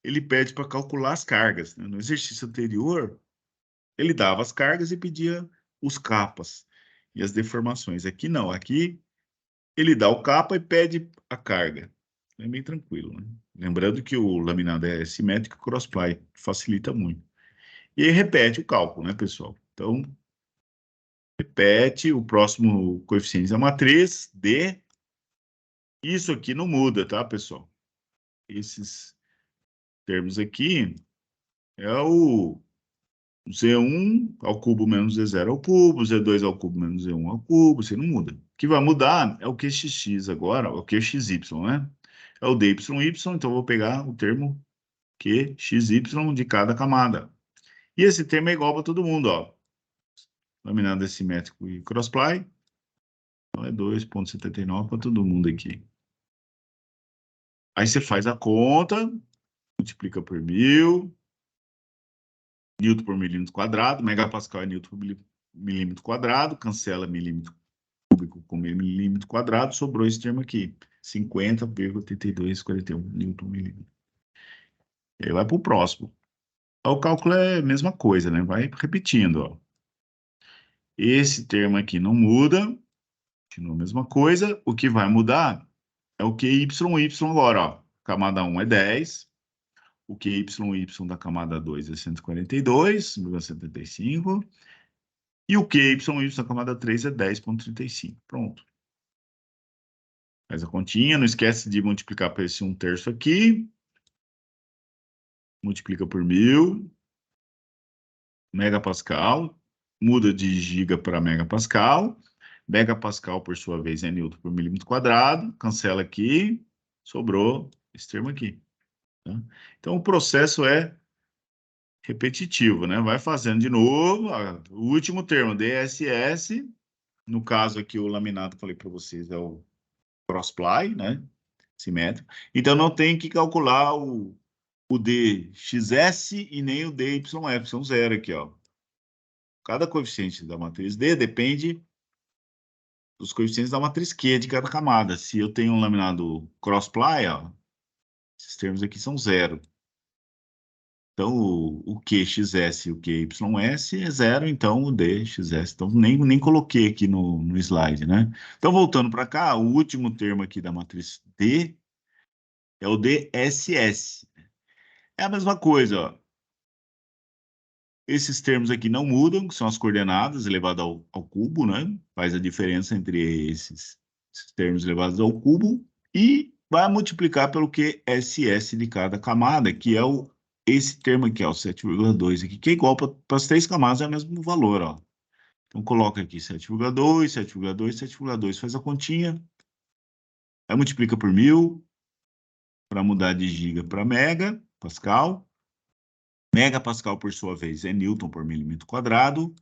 ele pede para calcular as cargas, né? No exercício anterior, ele dava as cargas e pedia os capas e as deformações. Aqui não, aqui ele dá o capa e pede a carga. É bem tranquilo, né? Lembrando que o laminado é simétrico e cross-ply, facilita muito. E aí repete o cálculo, né, pessoal? Então, repete o próximo coeficiente da matriz, D. Isso aqui não muda, tá, pessoal? Esses termos aqui é o Z1 ao cubo menos Z0 ao cubo, Z2 ao cubo menos Z1 ao cubo, isso não muda. O que vai mudar é o QXX agora, o QXY, né? É o DYY, então eu vou pegar o termo QXY de cada camada. E esse termo é igual para todo mundo, ó. Laminado assimétrico e crossply, então é 2,79 para todo mundo aqui. Aí você faz a conta, multiplica por 1000, newton por milímetro quadrado, megapascal é newton por milímetro quadrado, cancela milímetro cúbico com milímetro quadrado, sobrou esse termo aqui, 50,8241 newton milímetro. E aí vai para o próximo. O cálculo é a mesma coisa, né? Vai repetindo, ó. Esse termo aqui não muda, continua a mesma coisa. O que vai mudar é o QYY agora, ó. Camada 1 é 10, o QYY da camada 2 é 142,75, e o QYY da camada 3 é 10,35. Pronto. Faz a continha, não esquece de multiplicar por esse 1/3 aqui. Multiplica por 1000, megapascal, muda de giga para megapascal. Megapascal, por sua vez, é newton por milímetro quadrado. Cancela aqui, sobrou esse termo aqui. Tá? Então, o processo é repetitivo, né? Vai fazendo de novo. O último termo, DSS. No caso aqui, o laminado, falei para vocês, é o crossply, né? Simétrico. Então, não tem que calcular o dxs e nem o dyf, são zero aqui, ó. Cada coeficiente da matriz D depende dos coeficientes da matriz Q de cada camada. Se eu tenho um laminado crossply, ó, esses termos aqui são zero. Então, o QXS e o QYS é zero, então o DXS. Então, nem coloquei aqui no slide, né? Então, voltando para cá, o último termo aqui da matriz D é o DSS. É a mesma coisa, ó. Esses termos aqui não mudam, que são as coordenadas elevadas ao cubo, né? Faz a diferença entre esses termos elevados ao cubo e vai multiplicar pelo QSS de cada camada, que é esse termo aqui, ó, 7,2 aqui, que é igual para as três camadas, é o mesmo valor, ó. Então coloca aqui 7,2, 7,2, 7,2, faz a continha, aí multiplica por 1000 para mudar de giga para mega, pascal. Megapascal, por sua vez, é newton por milímetro quadrado.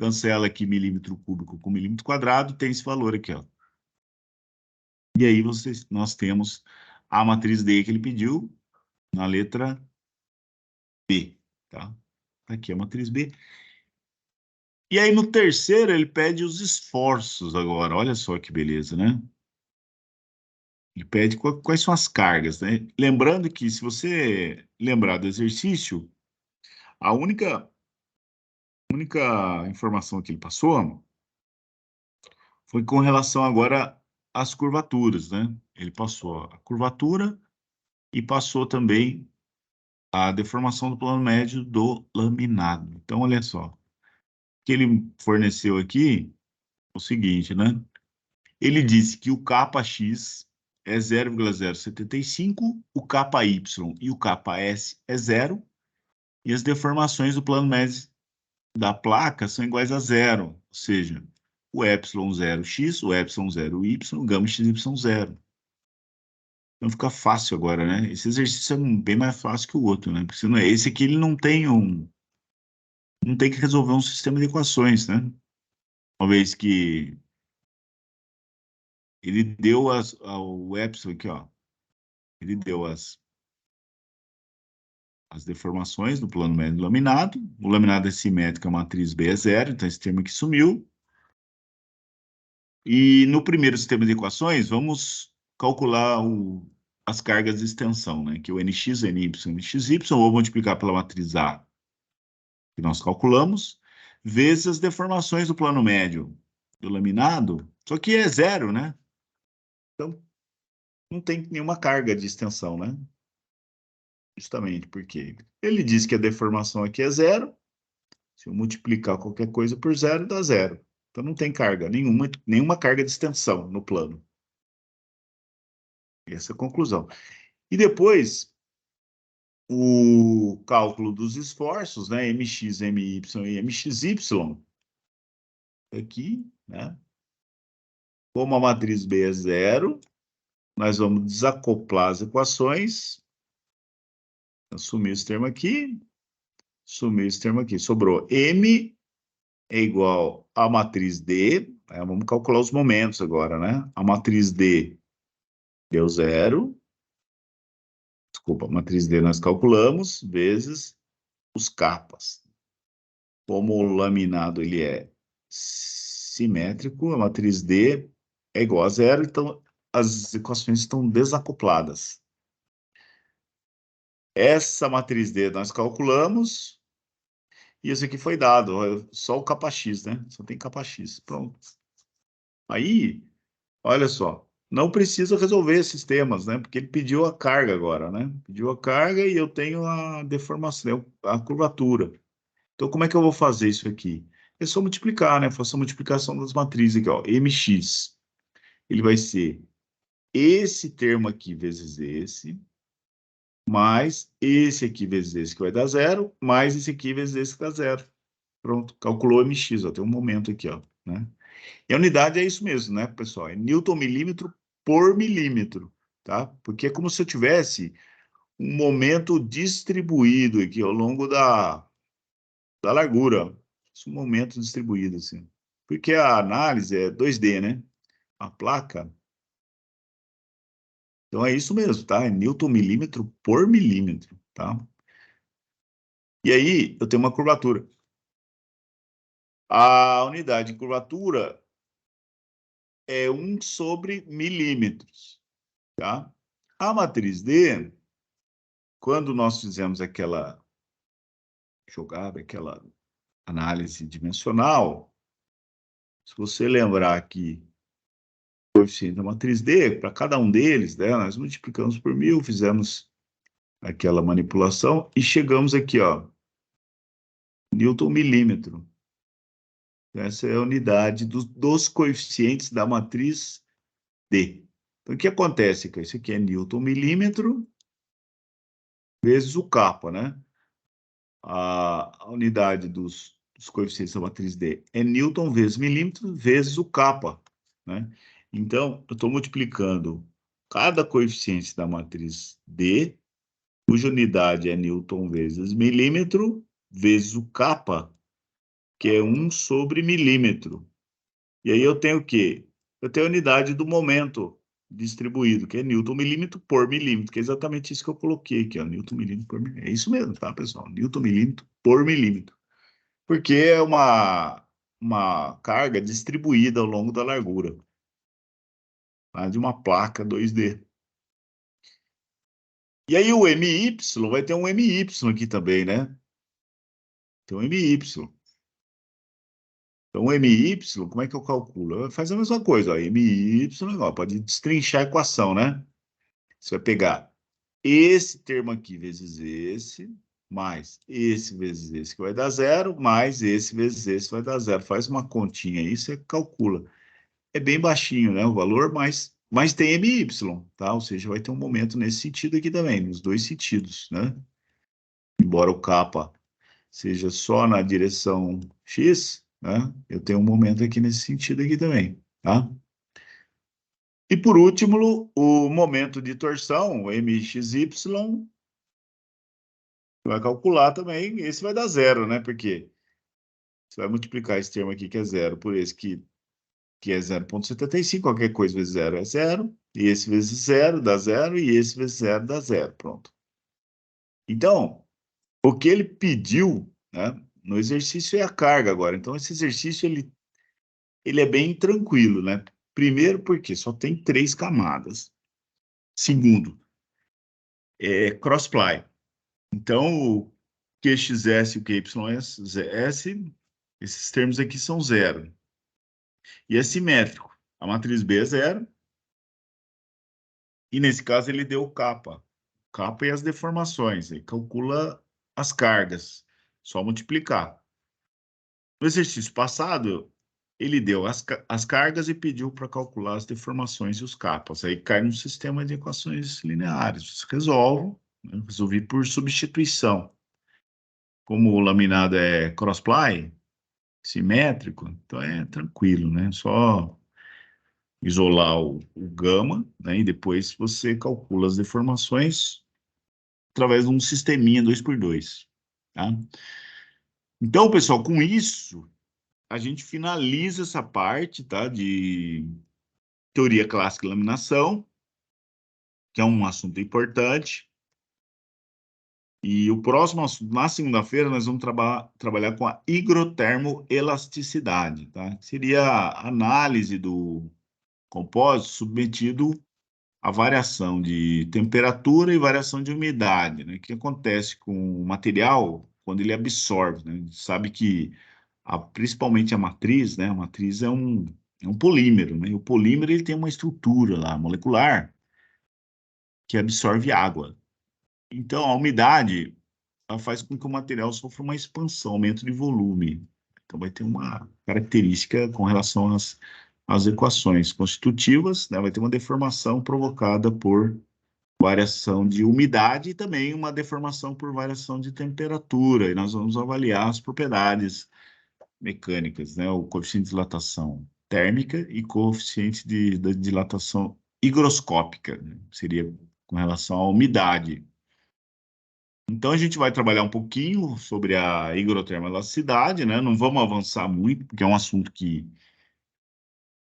Cancela aqui milímetro cúbico com milímetro quadrado, tem esse valor aqui, ó. E aí nós temos a matriz D que ele pediu na letra B, tá? Aqui a matriz B. E aí no terceiro ele pede os esforços agora. Olha só que beleza, né? Ele pede quais são as cargas, né? Lembrando que, se você lembrar do exercício, a única informação que ele passou foi com relação agora às curvaturas, né? Ele passou a curvatura e passou também a deformação do plano médio do laminado. Então, olha só, o que ele forneceu aqui é o seguinte, né? Ele disse que o kx é 0,075, o ky e o ks é zero, e as deformações do plano médio da placa são iguais a zero, ou seja, o ε0x, o ε0y, o gama xy zero. Então fica fácil agora, né? Esse exercício é bem mais fácil que o outro, né? Porque senão, esse aqui ele não tem que resolver um sistema de equações, né? Uma vez que ele deu o epsilon aqui, ó. Ele deu as deformações do plano médio do laminado. O laminado é simétrico, a matriz B é zero, então esse termo aqui sumiu. E no primeiro sistema de equações, vamos calcular as cargas de extensão, né? Que é o nx, ny, nxy, vou multiplicar pela matriz A, que nós calculamos, vezes as deformações do plano médio do laminado, só que é zero, né? Então, não tem nenhuma carga de extensão, né? Justamente porque ele diz que a deformação aqui é zero. Se eu multiplicar qualquer coisa por zero, dá zero. Então não tem carga, nenhuma carga de extensão no plano. Essa é a conclusão. E depois, o cálculo dos esforços, né? Mx, My e Mxy, aqui, né? Como a matriz B é zero, nós vamos desacoplar as equações. Assumir esse termo aqui, sumir esse termo aqui. Sobrou M é igual a matriz D. Vamos calcular os momentos agora, né? A matriz D deu zero. Desculpa, a matriz D nós calculamos, vezes os capas. Como o laminado ele é simétrico, a matriz D é igual a zero, então as equações estão desacopladas. Essa matriz D nós calculamos, e isso aqui foi dado, só o capa X, né? Só tem capa X, pronto. Aí, olha só, não precisa resolver esses temas, né? Porque ele pediu a carga agora, né? Pediu a carga e eu tenho a deformação, a curvatura. Então, como é que eu vou fazer isso aqui? É só multiplicar, né? Faço a multiplicação das matrizes aqui, ó. Mx, ele vai ser esse termo aqui vezes esse, mais esse aqui vezes esse, que vai dar zero, mais esse aqui vezes esse, que dá zero. Pronto, calculou Mx, ó. Tem um momento aqui, ó, né? E a unidade é isso mesmo, né, pessoal? É Newton milímetro por milímetro, tá? Porque é como se eu tivesse um momento distribuído aqui ao longo da largura. Um momento distribuído, assim. Porque a análise é 2D, né? A placa. Então é isso mesmo, tá? É Newton milímetro por milímetro, tá? E aí eu tenho uma curvatura. A unidade de curvatura é 1/milímetros, tá? A matriz D, quando nós fizemos aquela jogada, aquela análise dimensional, se você lembrar que o coeficiente da matriz D, para cada um deles, né, nós multiplicamos por 1000, fizemos aquela manipulação e chegamos aqui, ó, Newton milímetro. Essa é a unidade dos coeficientes da matriz D. Então, o que acontece? Isso aqui é Newton milímetro vezes o capa, né? A unidade dos coeficientes da matriz D é Newton vezes milímetro vezes o capa, né? Então, eu estou multiplicando cada coeficiente da matriz D, cuja unidade é Newton vezes milímetro, vezes o capa, que é 1/milímetro. E aí eu tenho o quê? Eu tenho a unidade do momento distribuído, que é Newton milímetro por milímetro, que é exatamente isso que eu coloquei aqui, ó, Newton milímetro por milímetro. É isso mesmo, tá, pessoal? Newton milímetro por milímetro. Porque é uma carga distribuída ao longo da largura. tá? De uma placa 2D. E aí o MY vai ter um MY aqui também, né? Tem um MY. Então, o MY, como é que eu calculo? Faz a mesma coisa, ó. MY, ó, pode destrinchar a equação, né? Você vai pegar esse termo aqui vezes esse, mais esse vezes esse, que vai dar zero, mais esse vezes esse vai dar zero. Faz uma continha aí, você calcula. É bem baixinho, né, o valor, mas tem MY, tá? Ou seja, vai ter um momento nesse sentido aqui também, nos dois sentidos, né? Embora o kappa seja só na direção X, né? Eu tenho um momento aqui nesse sentido aqui também, tá? E por último, o momento de torção, o MXY, vai calcular também, esse vai dar zero, né? Porque você vai multiplicar esse termo aqui que é zero por esse que é 0,75, qualquer coisa vezes zero é zero, e esse vezes zero dá zero, e esse vezes zero dá zero, pronto. Então, o que ele pediu, né, no exercício é a carga agora. Então, esse exercício, ele é bem tranquilo, né? Primeiro, porque só tem 3 camadas. Segundo, é cross-ply. Então, o QXS e o QYS, esses termos aqui são zero. E é simétrico. A matriz B é zero. E nesse caso ele deu o kappa. Kappa e as deformações. Ele calcula as cargas. Só multiplicar. No exercício passado, ele deu as cargas e pediu para calcular as deformações e os kappas. Aí cai num sistema de equações lineares. Você resolve, né? Resolvi por substituição. Como o laminado é cross-ply, simétrico, então é tranquilo, né? Só isolar o gama, né? E depois você calcula as deformações através de um sisteminha 2x2, tá? Então, pessoal, com isso, a gente finaliza essa parte, tá? De teoria clássica de laminação, que é um assunto importante. E o próximo assunto, na segunda-feira, nós vamos trabalhar com a higrotermoelasticidade, tá? Que seria a análise do compósito submetido à variação de temperatura e variação de umidade, né? O que acontece com o material quando ele absorve, né? A gente sabe que, principalmente a matriz, né? A matriz é um polímero, né? E o polímero ele tem uma estrutura lá, molecular, que absorve água. Então, a umidade ela faz com que o material sofra uma expansão, aumento de volume. Então, vai ter uma característica com relação às equações constitutivas, né? Vai ter uma deformação provocada por variação de umidade e também uma deformação por variação de temperatura. E nós vamos avaliar as propriedades mecânicas, né? O coeficiente de dilatação térmica e coeficiente de dilatação higroscópica, né? Seria com relação à umidade. Então, a gente vai trabalhar um pouquinho sobre a higrotermoelasticidade, né? Não vamos avançar muito, porque é um assunto que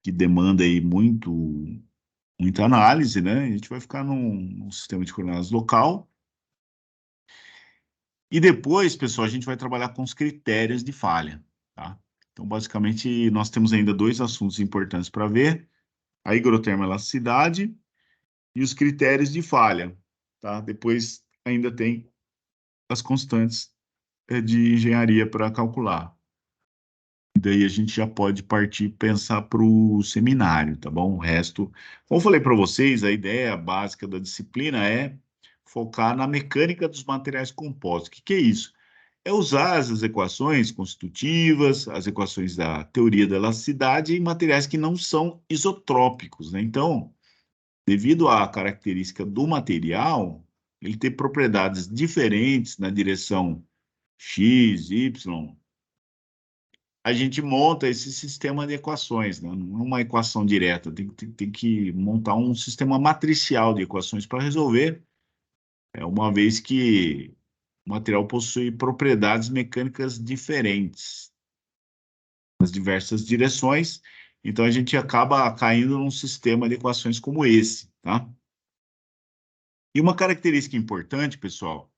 demanda aí muita análise, né? A gente vai ficar num sistema de coordenadas local. E depois, pessoal, a gente vai trabalhar com os critérios de falha, tá? Então, basicamente, nós temos ainda 2 assuntos importantes para ver: a higrotermoelasticidade e os critérios de falha, tá? Depois, ainda tem as constantes de engenharia para calcular. E daí a gente já pode partir e pensar para o seminário, tá bom? O resto, como eu falei para vocês, a ideia básica da disciplina é focar na mecânica dos materiais compostos. O que é isso? É usar as equações constitutivas, as equações da teoria da elasticidade em materiais que não são isotrópicos, né? Então, devido à característica do material, ele tem propriedades diferentes na direção X, Y, a gente monta esse sistema de equações, né? Não é uma equação direta, tem que montar um sistema matricial de equações para resolver, uma vez que o material possui propriedades mecânicas diferentes nas diversas direções, então a gente acaba caindo num sistema de equações como esse, tá? E uma característica importante, pessoal,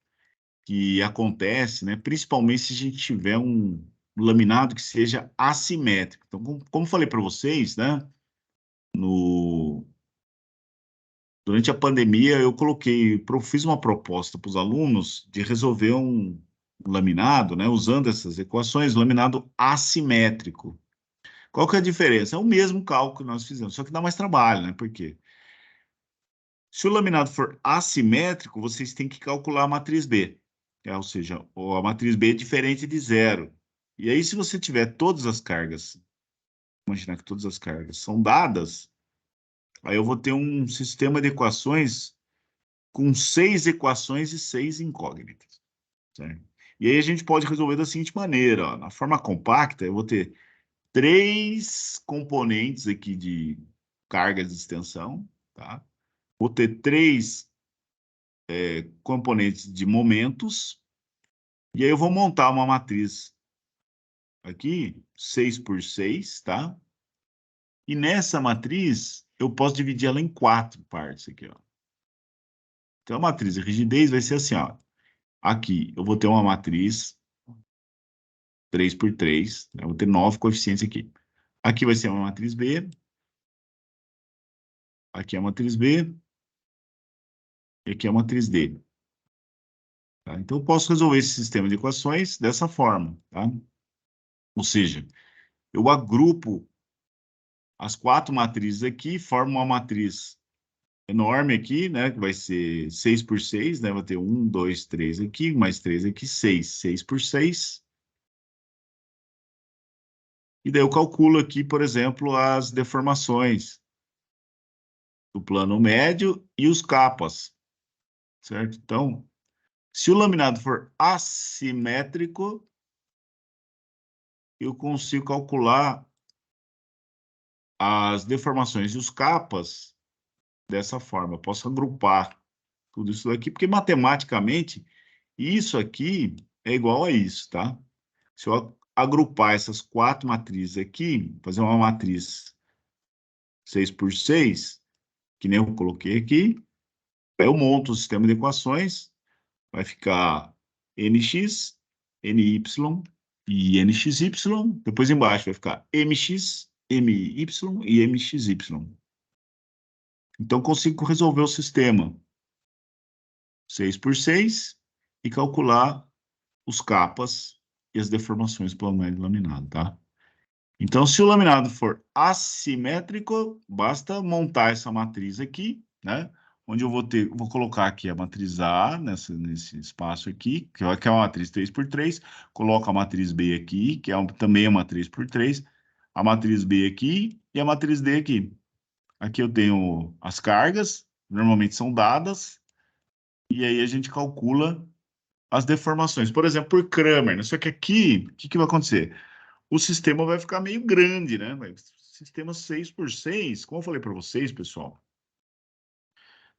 que acontece, né, principalmente se a gente tiver um laminado que seja assimétrico. Então, como falei para vocês, né, no, Durante a pandemia, fiz uma proposta para os alunos de resolver um laminado, né, usando essas equações, laminado assimétrico. Qual que é a diferença? É o mesmo cálculo que nós fizemos, só que dá mais trabalho, né? Por quê? Se o laminado for assimétrico, vocês têm que calcular a matriz B, ou seja, a matriz B é diferente de zero. E aí, se você tiver todas as cargas, imaginar que todas as cargas são dadas, aí eu vou ter um sistema de equações com 6 equações e 6 incógnitas, certo? E aí a gente pode resolver da seguinte maneira, ó, na forma compacta, eu vou ter 3 componentes aqui de cargas de extensão, tá? Vou ter 3 componentes de momentos, e aí eu vou montar uma matriz aqui, 6 por 6, tá? E nessa matriz, eu posso dividir ela em 4 partes aqui, ó. Então, a matriz de rigidez vai ser assim, ó. Aqui, eu vou ter uma matriz 3 por 3, né? Eu vou ter 9 coeficientes aqui. Aqui vai ser uma matriz B, aqui é a matriz B, e aqui é a matriz D. Tá? Então, eu posso resolver esse sistema de equações dessa forma, tá? Ou seja, eu agrupo as 4 matrizes aqui, formo uma matriz enorme aqui, né? Que vai ser 6 por 6, né? Vai ter 1, 2, 3 aqui, mais 3 aqui, 6. 6 por 6. E daí eu calculo aqui, por exemplo, as deformações do plano médio e os capas, certo? Então, se o laminado for assimétrico, eu consigo calcular as deformações e os capas dessa forma. Eu posso agrupar tudo isso daqui, porque matematicamente isso aqui é igual a isso, tá? Se eu agrupar essas 4 matrizes aqui, fazer uma matriz 6 por 6, que nem eu coloquei aqui, eu monto o sistema de equações, vai ficar nx, ny e nxy, depois embaixo vai ficar mx, my e mxy. Então, consigo resolver o sistema 6 por 6 e calcular os capas e as deformações pelo médio laminado, tá? Então, se o laminado for assimétrico, basta montar essa matriz aqui, né? Onde eu vou colocar aqui a matriz A nesse espaço aqui, que é uma matriz 3 por 3, coloco a matriz B aqui, que também é uma matriz por 3, a matriz B aqui e a matriz D aqui. Aqui eu tenho as cargas, normalmente são dadas, e aí a gente calcula as deformações. Por exemplo, por Kramer, né? Só que aqui, o que vai acontecer? O sistema vai ficar meio grande, né? Sistema 6 por 6, como eu falei para vocês, pessoal,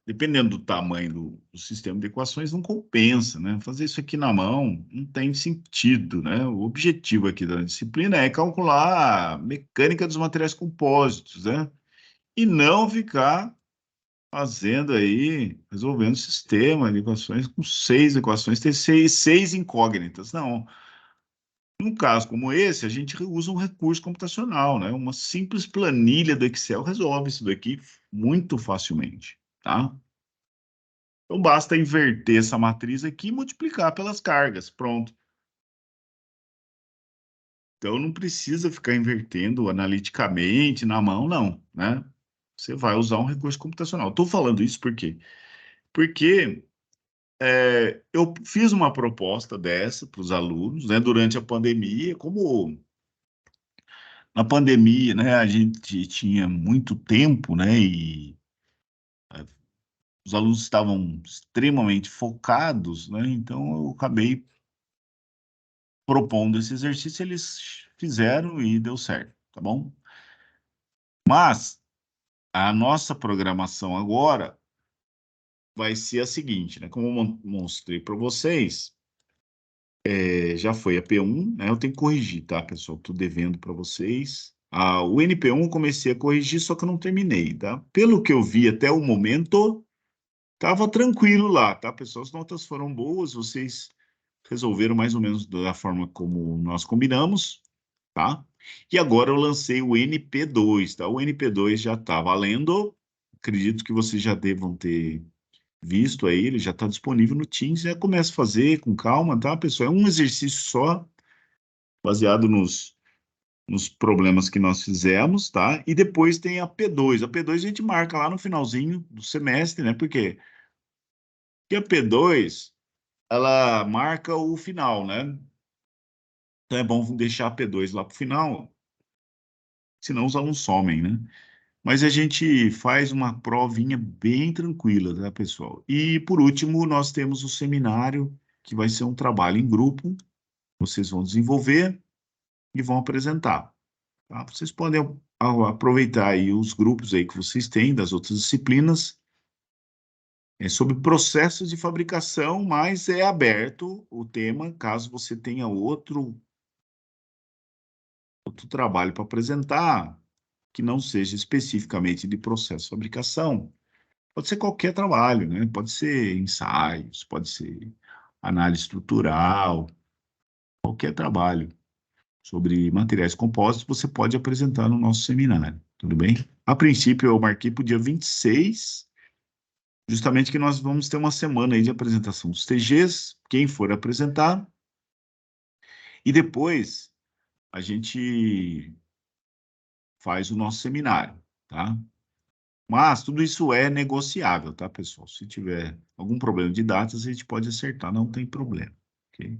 dependendo do tamanho do sistema de equações, não compensa, né? Fazer isso aqui na mão não tem sentido, né? O objetivo aqui da disciplina é calcular a mecânica dos materiais compósitos, né? E não ficar fazendo aí, resolvendo sistema de equações com 6 equações, ter seis incógnitas. Não. Num caso como esse, a gente usa um recurso computacional, né? Uma simples planilha do Excel resolve isso daqui muito facilmente, tá? Então basta inverter essa matriz aqui e multiplicar pelas cargas, pronto. Então não precisa ficar invertendo analiticamente na mão, não, né? Você vai usar um recurso computacional. Estou falando isso por quê? Porque eu fiz uma proposta dessa para os alunos, né, durante a pandemia, como na pandemia, né, a gente tinha muito tempo, né, e os alunos estavam extremamente focados, né, então eu acabei propondo esse exercício, eles fizeram e deu certo, tá bom? Mas a nossa programação agora vai ser a seguinte, né, como eu mostrei para vocês, já foi a P1, né, eu tenho que corrigir, tá, pessoal? Estou devendo para vocês. O NP1 eu comecei a corrigir, só que eu não terminei, tá? Pelo que eu vi até o momento, tava tranquilo lá, tá, pessoal? As notas foram boas, vocês resolveram mais ou menos da forma como nós combinamos, tá? E agora eu lancei o NP2, tá? O NP2 já tá valendo, acredito que vocês já devam ter visto aí, ele já está disponível no Teams, já começa a fazer com calma, tá, pessoal? É um exercício só, baseado nos problemas que nós fizemos, tá? E depois tem a P2. A P2 a gente marca lá no finalzinho do semestre, né? Por quê? Porque a P2, ela marca o final, né? Então é bom deixar a P2 lá para o final, senão os alunos somem, né? Mas a gente faz uma provinha bem tranquila, tá, pessoal? E por último, nós temos o seminário, que vai ser um trabalho em grupo, vocês vão desenvolver e vão apresentar, tá? Vocês podem aproveitar aí os grupos aí que vocês têm das outras disciplinas, sobre processos de fabricação, mas é aberto o tema, caso você tenha outro trabalho para apresentar, que não seja especificamente de processo de fabricação. Pode ser qualquer trabalho, né? Pode ser ensaios, pode ser análise estrutural, qualquer trabalho sobre materiais compostos você pode apresentar no nosso seminário, tudo bem? A princípio, eu marquei para o dia 26, justamente que nós vamos ter uma semana aí de apresentação dos TGs, quem for apresentar, e depois a gente faz o nosso seminário, tá? Mas tudo isso é negociável, tá, pessoal? Se tiver algum problema de datas, a gente pode acertar, não tem problema, ok?